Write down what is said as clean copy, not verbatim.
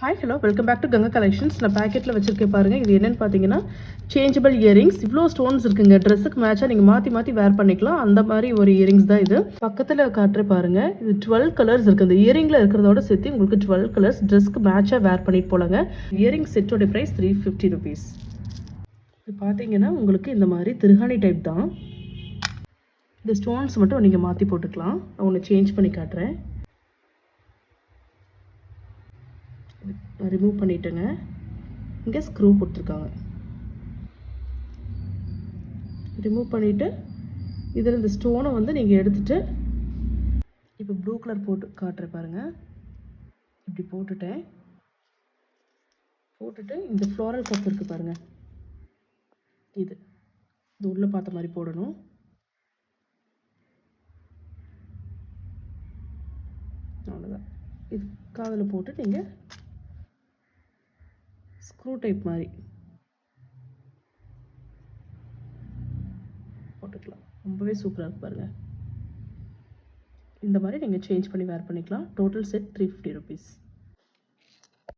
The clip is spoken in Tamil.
Hi hello welcome back to Ganga collections. நான் பேக்கெட்டில் வச்சுருக்கேன் பாருங்கள். இது என்னென்னு பார்த்தீங்கன்னா சேஞ்சபிள் இயரிங்ஸ். இவ்வளோ ஸ்டோன்ஸ் இருக்குங்க. ட்ரெஸ்ஸுக்கு மேட்சாக நீங்கள் மாற்றி வேர் பண்ணிக்கலாம். அந்த மாதிரி ஒரு இயரிங்ஸ் தான் இது. பக்கத்தில் காட்டுற பாருங்கள். இது 12 கலர்ஸ் இருக்குது. இந்த இயரிங்கில் இருக்கிறதோட சேர்த்து உங்களுக்கு 12 கலர்ஸ் ட்ரெஸ்க்கு மேட்சாக வேர் பண்ணிட்டு போகலாங்க. இயரிங் செட்டோட ப்ரைஸ் 350 ருபீஸ். இது பார்த்தீங்கன்னா உங்களுக்கு இந்த மாதிரி திருகாணி டைப் தான். இந்த ஸ்டோன்ஸ் மட்டும் நீங்கள் மாற்றி போட்டுக்கலாம். நான் ஒன்று சேஞ்ச் பண்ணி காட்டுறேன். ரிமூவ் பண்ணிட்டேங்க. இங்கே ஸ்க்ரூ கொடுத்துருக்காங்க. ரிமூவ் பண்ணிவிட்டு இதில் இந்த ஸ்டோனை வந்து நீங்கள் எடுத்துகிட்டு இப்போ ப்ளூ கலர் போட்டு காட்டுறேன் பாருங்கள். இப்படி போட்டுட்டு இந்த ஃப்ளோரல் கப் இருக்குது பாருங்கள். இது உள்ளே பார்த்த மாதிரி போடணும். அவ்வளோதான். இது காதில் போட்டு நீங்கள் ஸ்க்ரூ டைப் மாதிரி போட்டுக்கலாம். ரொம்பவே சூப்பராக இருக்கு பாருங்கள். இந்த மாதிரி நீங்கள் சேஞ்ச் பண்ணி வேர் பண்ணிக்கலாம். Total set 350 rupees.